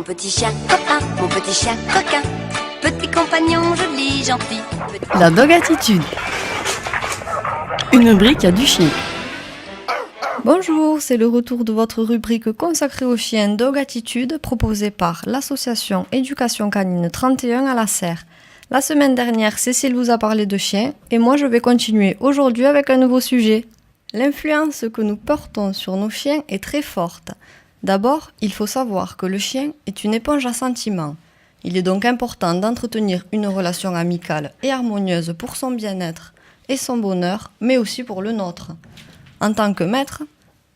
Mon petit chien copain, mon petit chien coquin, petit compagnon joli, gentil. La Dog Attitude. Une rubrique à du chien. Bonjour, c'est le retour de votre rubrique consacrée aux chiens Dog Attitude proposée par l'association Éducation Canine 31 à la Serre. La semaine dernière, Cécile vous a parlé de chiens et moi je vais continuer aujourd'hui avec un nouveau sujet. L'influence que nous portons sur nos chiens est très forte. D'abord, il faut savoir que le chien est une éponge à sentiments. Il est donc important d'entretenir une relation amicale et harmonieuse pour son bien-être et son bonheur, mais aussi pour le nôtre. En tant que maître,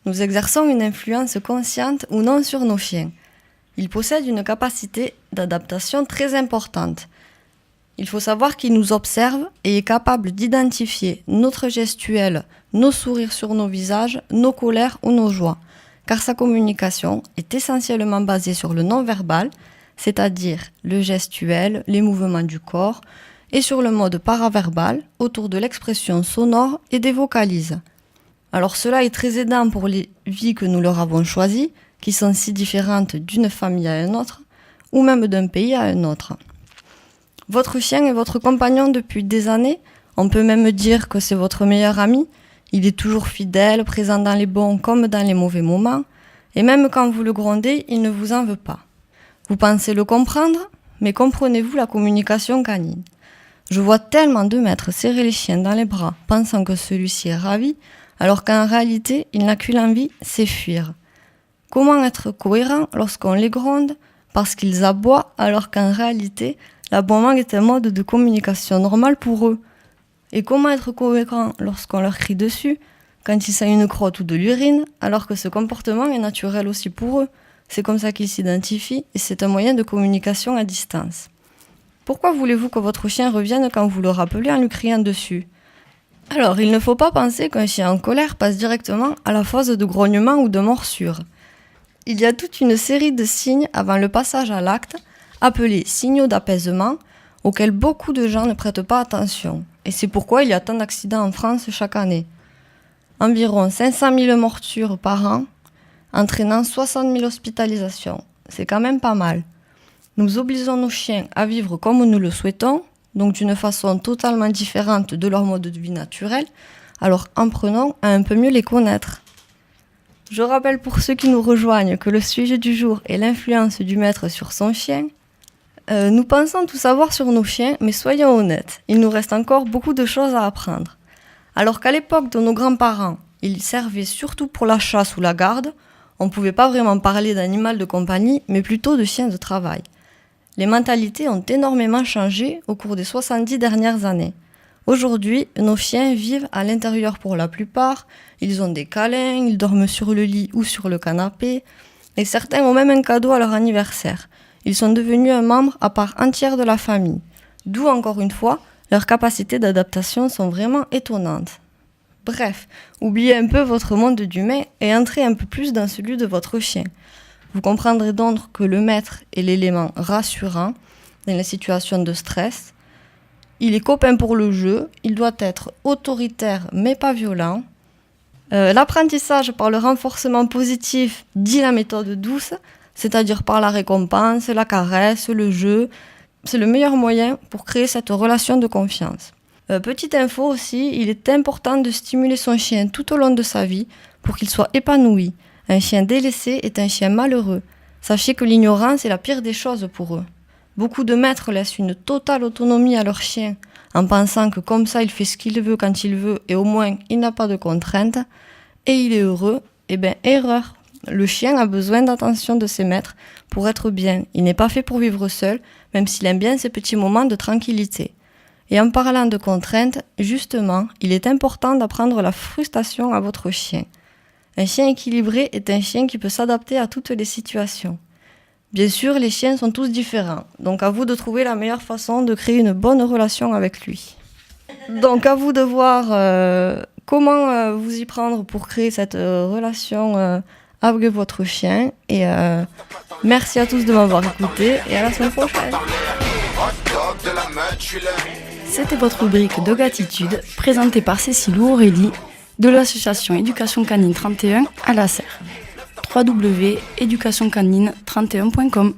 nous exerçons une influence consciente ou non sur nos chiens. Ils possèdent une capacité d'adaptation très importante. Il faut savoir qu'il nous observe et est capable d'identifier notre gestuelle, nos sourires sur nos visages, nos colères ou nos joies, car sa communication est essentiellement basée sur le non-verbal, c'est-à-dire le gestuel, les mouvements du corps, et sur le mode paraverbal, autour de l'expression sonore et des vocalises. Alors cela est très aidant pour les vies que nous leur avons choisies, qui sont si différentes d'une famille à une autre, ou même d'un pays à un autre. Votre chien est votre compagnon depuis des années, on peut même dire que c'est votre meilleur ami. Il est toujours fidèle, présent dans les bons comme dans les mauvais moments, et même quand vous le grondez, il ne vous en veut pas. Vous pensez le comprendre, mais comprenez-vous la communication canine ? Je vois tellement de maîtres serrer les chiens dans les bras, pensant que celui-ci est ravi, alors qu'en réalité, il n'a qu'une envie, c'est fuir. Comment être cohérent lorsqu'on les gronde parce qu'ils aboient, alors qu'en réalité, l'aboiement est un mode de communication normal pour eux ? Et comment être cohérent lorsqu'on leur crie dessus, quand il sent une crotte ou de l'urine, alors que ce comportement est naturel aussi pour eux ? C'est comme ça qu'ils s'identifient et c'est un moyen de communication à distance. Pourquoi voulez-vous que votre chien revienne quand vous le rappelez en lui criant dessus ? Alors, il ne faut pas penser qu'un chien en colère passe directement à la phase de grognement ou de morsure. Il y a toute une série de signes avant le passage à l'acte, appelés signaux d'apaisement, auxquels beaucoup de gens ne prêtent pas attention. Et c'est pourquoi il y a tant d'accidents en France chaque année. Environ 500 000 morsures par an, entraînant 60 000 hospitalisations. C'est quand même pas mal. Nous obligeons nos chiens à vivre comme nous le souhaitons, donc d'une façon totalement différente de leur mode de vie naturel, alors apprenons à un peu mieux les connaître. Je rappelle pour ceux qui nous rejoignent que le sujet du jour est l'influence du maître sur son chien. Nous pensons tout savoir sur nos chiens, mais soyons honnêtes, il nous reste encore beaucoup de choses à apprendre. Alors qu'à l'époque de nos grands-parents, ils servaient surtout pour la chasse ou la garde, on ne pouvait pas vraiment parler d'animal de compagnie, mais plutôt de chien de travail. Les mentalités ont énormément changé au cours des 70 dernières années. Aujourd'hui, nos chiens vivent à l'intérieur pour la plupart, ils ont des câlins, ils dorment sur le lit ou sur le canapé, et certains ont même un cadeau à leur anniversaire. Ils sont devenus un membre à part entière de la famille. D'où, encore une fois, leurs capacités d'adaptation sont vraiment étonnantes. Bref, oubliez un peu votre monde d'humain et entrez un peu plus dans celui de votre chien. Vous comprendrez donc que le maître est l'élément rassurant dans les situations de stress. Il est copain pour le jeu, il doit être autoritaire mais pas violent. L'apprentissage par le renforcement positif dit la méthode douce, c'est-à-dire par la récompense, la caresse, le jeu. C'est le meilleur moyen pour créer cette relation de confiance. Petite info aussi, il est important de stimuler son chien tout au long de sa vie pour qu'il soit épanoui. Un chien délaissé est un chien malheureux. Sachez que l'ignorance est la pire des choses pour eux. Beaucoup de maîtres laissent une totale autonomie à leur chien, en pensant que comme ça il fait ce qu'il veut quand il veut et au moins il n'a pas de contraintes, et il est heureux. Eh bien, erreur. Le chien a besoin d'attention de ses maîtres pour être bien. Il n'est pas fait pour vivre seul, même s'il aime bien ces petits moments de tranquillité. Et en parlant de contraintes, justement, il est important d'apprendre la frustration à votre chien. Un chien équilibré est un chien qui peut s'adapter à toutes les situations. Bien sûr, les chiens sont tous différents, donc à vous de trouver la meilleure façon de créer une bonne relation avec lui. Donc à vous de voir comment vous y prendre pour créer cette relation avec votre chien. Et merci à tous de m'avoir écouté et à la semaine prochaine. C'était votre rubrique Dog Attitude, présentée par Cécile ou Aurélie, de l'association Éducation Canine 31 à la Serre. www.educationcanine31.com